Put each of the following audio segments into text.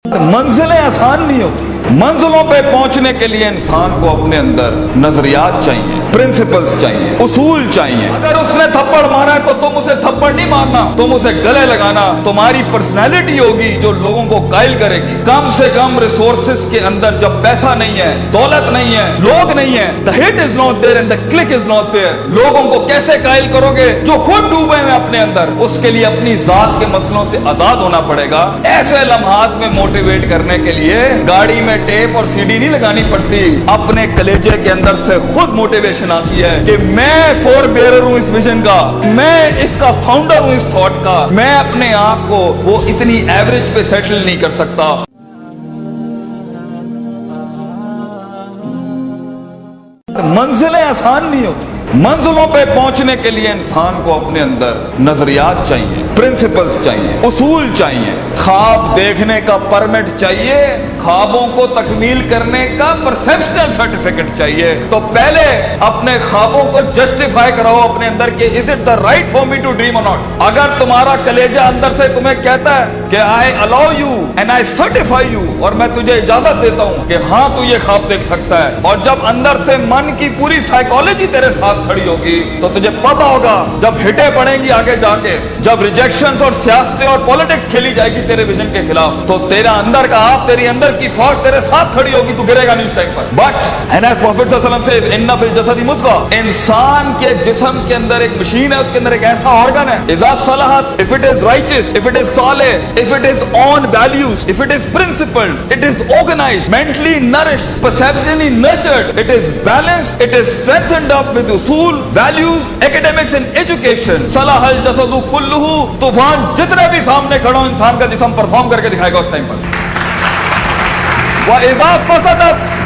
منزلیں آسان نہیں ہوتی. منزلوں پہ پہنچنے کے لیے انسان کو اپنے اندر نظریات چاہیے, پرنسپلز چاہیے, اصول چاہیے. اگر اس نے تھپڑ مارا ہے تو تم اسے تھپڑ نہیں مارنا, تم اسے گلے لگانا. تمہاری پرسنالٹی ہوگی جو لوگوں کو قائل کرے گی. کم سے کم ریسورسز کے اندر جب پیسہ نہیں ہے, دولت نہیں ہے, لوگ نہیں ہے, the hit is not there and the click is not there. لوگوں کو کیسے قائل کرو گے جو خود ڈوبے ہیں اپنے اندر؟ اس کے لیے اپنی ذات کے مسئلوں سے آزاد ہونا پڑے گا. ایسے لمحات میں موٹیویٹ کرنے کے لیے گاڑی میں ٹیپ اور سی ڈی نہیں لگانی پڑتی. اپنے کلیجے کے اندر سے خود موٹیویشن آتی ہے کہ میں فور بیئرر ہوں اس ویژن کا, میں اس کا فاؤنڈر ہوں اس تھاٹ کا. میں اپنے آپ کو وہ اتنی ایوریج پہ سیٹل نہیں کر سکتا. منزلیں آسان نہیں ہوتی. منزلوں پہ پہنچنے کے لیے انسان کو اپنے اندر نظریات چاہیے, پرنسپلز چاہیے, اصول چاہیے. خواب دیکھنے کا پرمٹ چاہیے, خوابوں کو تکمیل کرنے کا پرسپشنل سرٹیفکیٹ چاہیے. تو پہلے اپنے خوابوں کو جسٹیفائی کراؤ اپنے اندر کہ is it the right for me to dream اور ناٹ. اگر تمہارا کلیجہ اندر سے تمہیں کہتا ہے کہ I allow you and I certify you, اور میں تجھے اجازت دیتا ہوں کہ ہاں تو یہ خواب دیکھ سکتا ہے, اور جب اندر سے من کی پوری سائیکالوجی تیرے ساتھ کھڑی ہوگی تو تجھے پتا ہوگا جب ہٹیں پڑیں گی آگے جا کے, جب ریجیکشنز اور سیاستیں اور پولیٹکس کھیلی جائے گی تیرے ویژن کے خلاف, تو تیرا اندر کا آپ, تیری اندر کی فوج تیرے ساتھ کھڑی ہوگی, تو گرے گا نہیں اس ٹائم پر. بٹ اینڈ ایز پروفیٹ صلی اللہ علیہ وسلم سے ان فی الجسد مضغہ, انسان کے جسم کے اندر ایک مشین ہے, اس کے اندر ایک ایسا آرگن ہے, اذا صلحت, if it is righteous, if it is solid, if it is on values, if it is principled, it is organized, mentally nourished, perceptually nurtured, it is balanced, it is strengthened up with usul, values, academics and education. صلح الجسد کلہ, طوفان جتنے بھی سامنے کھڑا ہو انسان کا جسم perform کر کے دکھائے گا اس ٹائم پر. وَإِذَا فَسَدَتْ,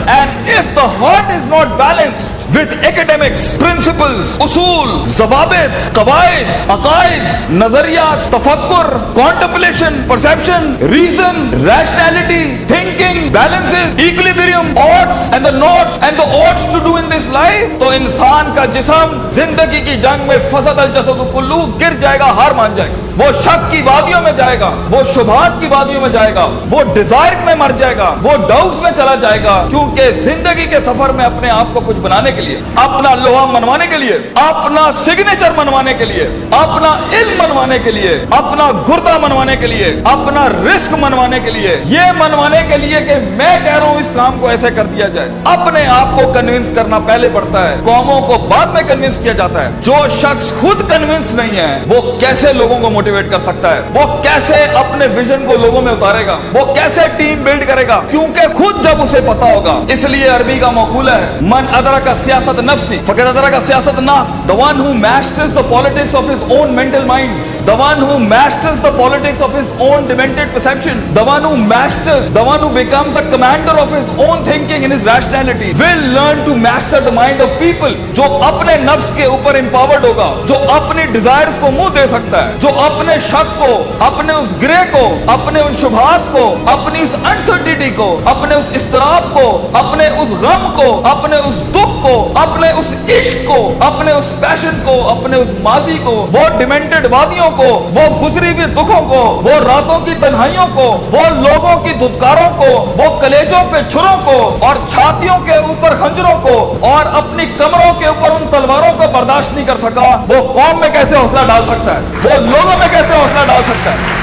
and if the heart is not balanced with academics, principles, اصول, ضوابط, قواعد, عقائد, نظریات, تفکر, contemplation, perception, reason, rationality, thinking, balances, equilibrium, odds and the nots and the odds to do in this life, تو انسان کا جسم زندگی کی جنگ میں فسد الجسد کلہ, گر جائے گا, ہار مان جائے گا. وہ شک کی وادیوں میں جائے گا, وہ شبہات کی وادیوں میں جائے گا, وہ ڈیزائر میں مر جائے گا, وہ ڈاؤٹس میں چلا جائے گا. کیونکہ زندگی کے سفر میں اپنے آپ کو کچھ بنانے کے لیے, اپنا لوہا منوانے کے لیے, اپنا سگنیچر منوانے کے لیے, اپنا علم منوانے کے لیے, اپنا گردہ منوانے کے لیے, اپنا رزق منوانے کے لیے, یہ منوانے کے لیے کہ میں کہہ رہا ہوں اس کام کو ایسے کر دیا جائے, اپنے آپ کو کنونس کرنا پہلے پڑتا ہے, قوموں کو بعد میں کنونس کیا جاتا ہے. جو شخص خود کنونس نہیں ہے وہ کیسے لوگوں کو موٹیویٹ کر سکتا ہے؟ وہ کیسے اپنے ویژن کو لوگوں میں اتارے گا؟ وہ کیسے ٹیم بلڈ کرے گا؟ کیونکہ خود جب اسے پتا ہوگا. اس لیے عربی کا مقولہ ہے, من ادرک سیاست نفسی فقد ادرک سیاست الناس. The one who masters the politics of his own mental minds, the one who masters the politics of his own demented perception, the one who masters, the one who becomes the commander of his own thinking and his rationality will learn to master the mind of people. جو اپنے نفس کے اوپر empowered ہوگا, جو اپنی desires کو منہ دے سکتا ہے, جو اپنے شک کو, اپنے اس گرے کو, اپنے ان شبہات کو, اپنی اس انسرٹینٹی کو, اپنے اس اضطراب کو, اپنے اس غم کو, اپنے اس دکھ کو, اپنے اس عشق کو, اپنے اس پیشن کو, اپنے اس ماضی کو, وہ ڈیمنٹڈ وادیوں کو, وہ گزری ہوئی دکھوں کو, وہ راتوں کی تنہائیوں کو, وہ لوگوں کی دھتکاروں کو, وہ کلیجوں پہ چھروں کو اور چھاتیوں کے اوپر خنجروں کو اور اپنی کمروں کے اوپر ان تلواروں کو برداشت نہیں کر سکا, وہ قوم میں کیسے حوصلہ ڈال سکتا ہے؟ وہ لوگوں میں کیسے حوصلہ ڈال سکتا ہے؟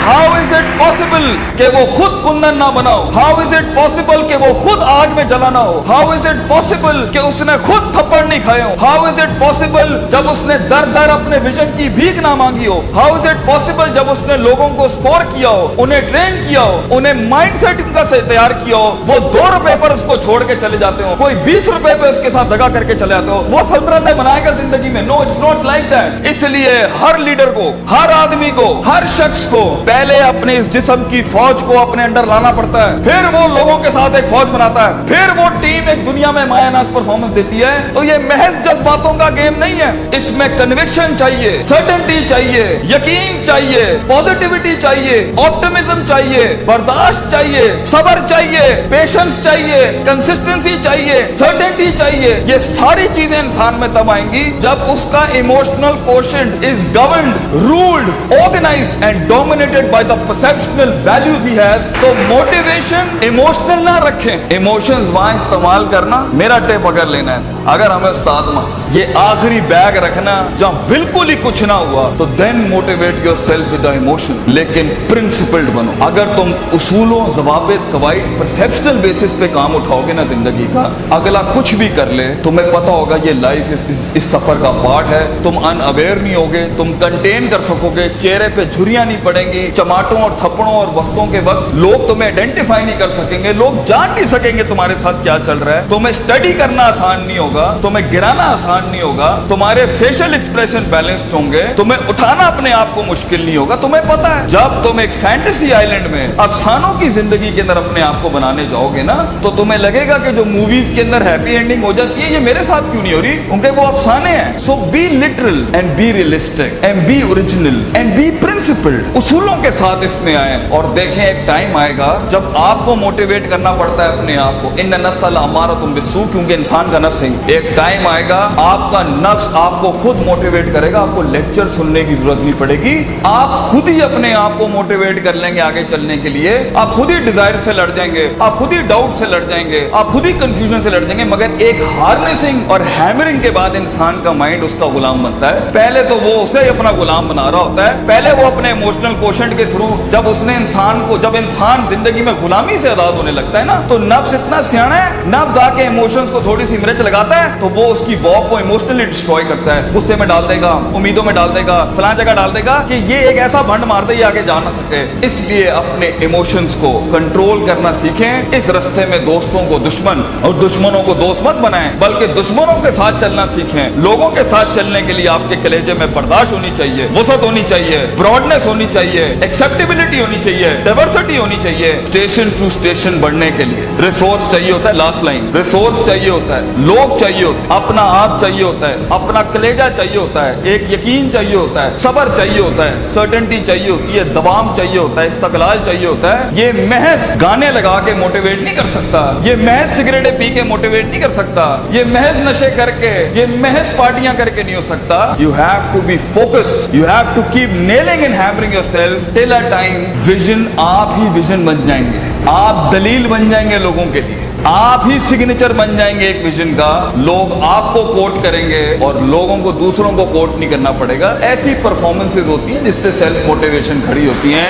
How is it possible کہ وہ خود کندن نہ بناؤ؟ How is it possible کہ وہ خود آگ میں جلا نہ ہو؟ How is it possible کہ اس نے خود تھپڑ نہیں کھائے ہو؟ How is it possible جب اس نے در در اپنے ویژن کی بھیک نہ مانگی ہو؟ How is it possible جب اس نے لوگوں کو سکور کیا ہو, انہیں ٹرین کیا ہو, انہیں مائنڈ سیٹ ان کا سے تیار کیا ہو, وہ 2 روپے پر اس کو چھوڑ کے چلے جاتے ہو, کوئی 20 روپے پہ اس کے ساتھ دگا کر کے چلے جاتے ہو, وہ سلطنت بنائے گا زندگی میں؟ No, it's not like that. اس لیے ہر لیڈر کو, ہر آدمی کو, ہر شخص کو پہلے اپنے اس جسم کی فوج کو اپنے اندر لانا پڑتا ہے, پھر وہ لوگوں کے ساتھ ایک فوج بناتا ہے, پھر وہ ٹیم ایک دنیا میں مایہ ناز پرفارمنس دیتی ہے. تو یہ محض جذباتوں کا گیم نہیں ہے, اس میں کنوکشن چاہیے, سرٹنٹی چاہیے, یقین چاہیے, پازیٹیوٹی چاہیے, آپٹمزم چاہیے, برداشت چاہیے, صبر چاہیے, پیشنس چاہیے, کنسسٹنسی چاہیے, سرٹنٹی چاہیے. یہ ساری چیزیں انسان میں تب آئیں گی جب اس کا emotional quotient is governed, ruled, organised and dominated motivated by the perceptual values he has, तो motivation emotional ना रखें, emotions वहाँ इस्तेमाल करना मेरा टेप अगर लेना है, अगर हमें उस्ताद माँ ये आखिरी बैग रखना जहाँ बिल्कुल ही कुछ ना हुआ, तो then motivate yourself with the emotion, लेकिन principled बनो। अगर तुम उसूलों, ज़वाबित, कवाइद, perceptual basis पे काम उठाओगे ना जिंदगी का, अगला कुछ भी कर ले तुम्हें पता होगा ये लाइफ इस सफर का पार्ट है। तुम अनअवेयर नहीं होगे, तुम कंटेन कर सकोगे, चेहरे पे झुर्रियां नहीं पड़ेंगी, चमाटों और थप्पड़ों और वक्तों के वक्त लोग तुम्हें आइडेंटिफाई नहीं कर सकेंगे, लोग जान नहीं सकेंगे तुम्हारे साथ क्या चल रहा है। तुम्हें स्टडी करना आसान नहीं होगा, तुम्हें गिराना आसान नहीं होगा, तुम्हारे फेशियल एक्सप्रेशन बैलेंस्ड होंगे, तुम्हें उठाना अपने आप को मुश्किल नहीं होगा। तुम्हें पता है जब तुम एक फैंटेसी आइलैंड में अफसानों की जिंदगी के अंदर अपने आप को बनाने जाओगे ना, तो तुम्हें लगेगा कि जो मूवीज के अंदर हैप्पी एंडिंग हो जाती है ये मेरे साथ क्यों नहीं हो रही, उनके वो अफसाने हैं। So be literal and be realistic and be original and be principled, उसूलों के साथ इसमें आए और देखें एक टाइम आएगा जब आपको मोटिवेट करना पड़ता है अपने आप को। इन नस्ल हमारा तुम बिस्सू, क्योंकि इंसान का नफ्स है। एक टाइम आएगा आपका नफ्स आपको खुद मोटिवेट करेगा, आपको लेक्चर सुनने की जरूरत नहीं पड़ेगी, आप खुद ही अपने आप को मोटिवेट कर लेंगे आगे चलने के लिए। आप खुद ही डिजायर से लड़ जाएंगे, आप खुद ही डाउट से लड़ जाएंगे, आप खुद ही कंफ्यूजन से लड़ जाएंगे। मगर एक हार्नेसिंग और हैमरिंग के बाद इंसान का माइंड उसका गुलाम बनता है। पहले तो वो उसे ही अपना गुलाम बना रहा होता है, पहले वो अपने इमोशनल कोशेंट के थ्रू जब इंसान जिंदगी में गुलामी से आजाद होने लगता है ना, तो नफ्स इतना सियाना है, नफ्स आके इमोशंस को थोड़ी सी मिर्च लगाता है तो वो उसकी वॉक को इमोशनली डिस्ट्रॉय करता है, गुस्से में डाल देगा, उम्मीदों में डाल देगा, फलां जगह डाल देगा कि ये एक ऐसा भंड मार दे ये आगे जा ना सके। इसलिए अपने इमोशंस को कंट्रोल करना सीखें। इस रास्ते में दोस्तों को दुश्मन और दुश्मनों को दोस्त मत बनाएं, बल्कि दुश्मनों के साथ चलना सीखें। लोगों के साथ चलने के लिए आपके कलेजे में बर्दाश्त होनी चाहिए, वसत होनी चाहिए, ब्रॉडनेस होनी चाहिए, एक्सेप्टेबिलिटी होनी चाहिए, डाइवर्सिटी होनी चाहिए। स्टेशन टू स्टेशन बढ़ने के लिए रिसोर्स चाहिए होता है, लास्ट लाइन, रिसोर्स चाहिए होता है, लोग चाहिए होता है, अपना आप चाहिए होता है, अपना कलेजा चाहिए होता है, एक यकीन चाहिए होता है, सब्र चाहिए होता है, सर्टेनिटी चाहिए होती है, दवाम चाहिए होता है, इस्तकलाल चाहिए होता है। ये महज गाने लगा के मोटिवेट नहीं कर सकता, ये महज सिगरेटें पी के मोटिवेट नहीं कर सकता, ये महज नशे करके, ये महज पार्टियां करके नहीं हो सकता। You have to be focused, you have to keep nailing and hammering yourself till a time vision, आप ही विजन बन जाएंगे, आप दलील बन जाएंगे लोगों के लिए, आप ही सिग्नेचर बन जाएंगे एक विजन का। लोग आपको कोट करेंगे और लोगों को दूसरों को कोट नहीं करना पड़ेगा। ऐसी परफॉर्मेंसेज होती हैं जिससे सेल्फ मोटिवेशन खड़ी होती हैं।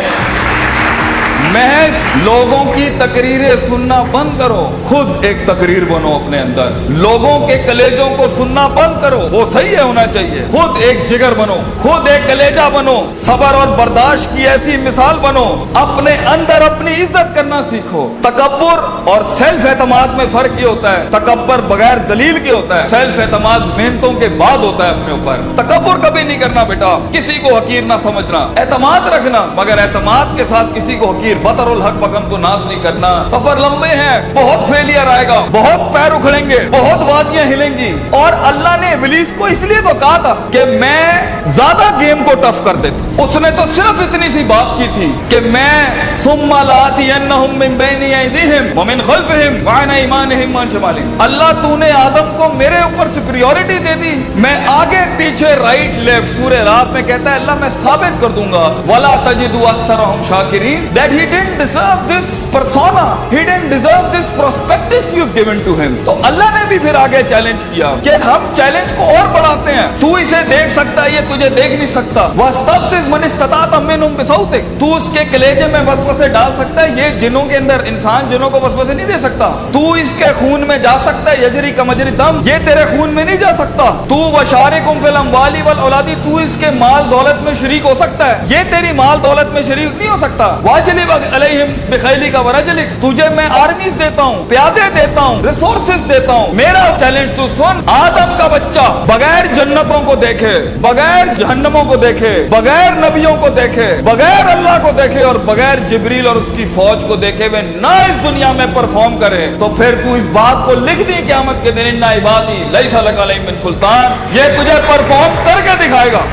महज लोगों की तकरीरें सुनना बंद करो, खुद एक तकरीर बनो अपने अंदर। लोगों के कलेजों को सुनना बंद करो, वो सही है होना चाहिए। खुद एक जिगर बनो, खुद एक कलेजा बनो, सब्र और बर्दाश्त की ऐसी मिसाल बनो। अपने अंदर अपनी इज्जत करना सीखो। तकब्बुर और सेल्फ एतमाद में फर्क ये होता है, तकब्बुर बगैर दलील के होता है, सेल्फ एतमाद मेहनतों के बाद होता है अपने ऊपर। तकब्बुर कभी नहीं करना बेटा, किसी को हकीर ना समझना, एतमाद रखना, मगर एतमाद के साथ किसी को हकीर बतरुल हक बगम को नाश नहीं करना। सफर लंबे हैं, बहुत फेलियर आएगा, बहुत पैर उखड़ेंगे, बहुत वादियां हिलेंगी। और अल्लाह ने इब्लीस को इसलिए तो कहा था कि मैं ज्यादा गेम को टफ कर देता। उसने तो सिर्फ इतनी सी बात की थी कि मैं सुम्मा लातियन्नहुम मिन बैनि अयदीहिम व मिन खल्फिहिम व अन अयमानिहिम व अन शमालिहिम। अल्लाह तूने आदम को मेरे ऊपर सुपीरियॉरिटी दे दी, मैं आगे पीछे राइट लेफ्ट। सूरह रात में कहता है अल्लाह मैं साबित कर दूंगा, वला तजिदु अक्सरहुम शाकिरीन, that he didn't deserve this persona, he didn't deserve this prospectus you've given to him। तो अल्लाह ने भी फिर आगे चैलेंज किया कि हम चैलेंज को और बढ़ाते हैं, तू इसे देख सकता है, ये तुझे देख नहीं सकता। वस्तफ़िज़ मन इस्तताअत मिनहुम बिसौतिक, तू उसके कलेजे में वसवसे डाल सकता है, ये जिनों के अंदर, इंसान जिनों को वसवसे नहीं दे सकता। तू इसके खून में जा सकता है, यजरी का मजरी दम, ये तेरे खून में नहीं जा सकता। तू वशारिकुम फिल अम्वाली वल औलादी, तू इसके माल दौलत में शरीक हो सकता है, ये तेरी माल दौलत में शरीक नहीं हो सकता। वाजिलिब अलैहिम बिखैलिका व रजलिक, तुझे मैं आर्मीज देता हूँ, प्यादे देता हूँ, रिसोर्सेज देता हूँ। मेरा चैलेंज तू सुन, आदम का बच्चा बगैर जन्नतों को देखे, बगैर जहन्नमों को देखे, बगैर नबियों को देखे, बगैर अल्लाह को देखे और बगैर जिब्रील और उसकी फौज को देखे हुए ना इस दुनिया में परफॉर्म करे, तो फिर तू इस बात को लिख दी क़यामत के दिन, इन्ना इबादी लैसा लका अलैहिम मिन सुल्तान, ये तुझे परफॉर्म करके दिखाएगा।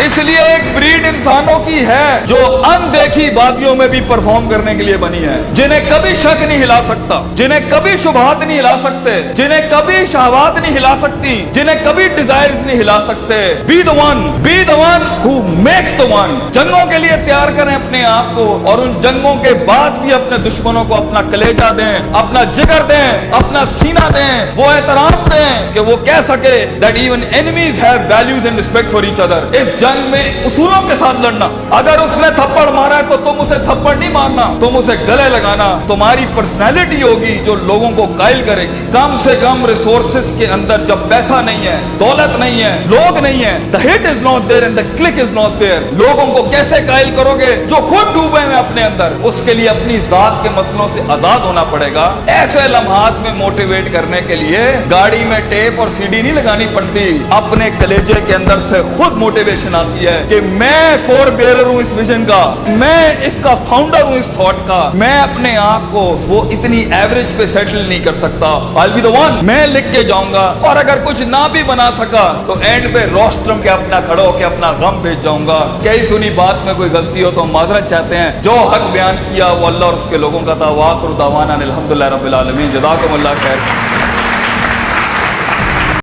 اس لیے ایک ब्रीड इंसानों की है जो अनदेखी वादियों में भी परफॉर्म करने के लिए बनी है, जिन्हें कभी शक नहीं हिला सकता, जिन्हें कभी शुबहात नहीं हिला सकते, जिन्हें कभी शहवात नहीं हिला सकती, जिन्हें कभी डिजायर्स नहीं हिला सकते। Be the one who makes the one. जंगों के लिए तैयार करें अपने आप को, और उन जंगों के बाद भी अपने दुश्मनों को अपना कलेजा दें, अपना जिगर दें, अपना सीना दें, वो एहतराम दें कि वो कह सके that even enemies have values and respect for each other। इस जंग में उसूलों के साथ लड़ना। अगर उसने थप्पड़ मारा है तो तुम उसे थप्पड़ नहीं मारना, तुम उसे गले लगाना। तुम्हारी पर्सनैलिटी होगी जो लोगों को कायल करेगी। कम से कम रिसोर्सेस के अंदर जब पैसा नहीं है, दौलत नहीं है, लोग नहीं है, the hit is not there and the click is not there. लोगों को कैसे कायल करोगे जो खुद डूबे हैं अपने अंदर? उसके लिए अपनी जात के मसलों से आजाद होना पड़ेगा। ऐसे लम्हात में मोटिवेट करने के लिए गाड़ी में टेप और सीडी नहीं लगानी पड़ती, अपने कलेजे के अंदर से खुद मोटिवेशन आती है कि मैं फोर बेरर हूं इस विजन का, मैं इसका फाउंडर हूं इस थॉट का। मैं अपने आप को वो इतनी एवरेज पे सेटल नहीं कर सकता। I'll be the one। मैं लिख के जाऊंगा, और अगर कुछ ना भी बना सका तो एंड पे रोस्ट्रम के अपना खड़ा होकर अपना गम भेज जाऊंगा। कई सुनी बात में कोई गलती हो तो हम माजरत चाहते हैं। जो हक बयान किया वो अल्लाह और उसके लोगों का था। वाखिर दावाना अनिल हम्दुलिल्लाहि रब्बिल आलमीन। जज़ाकुमुल्लाह खैर।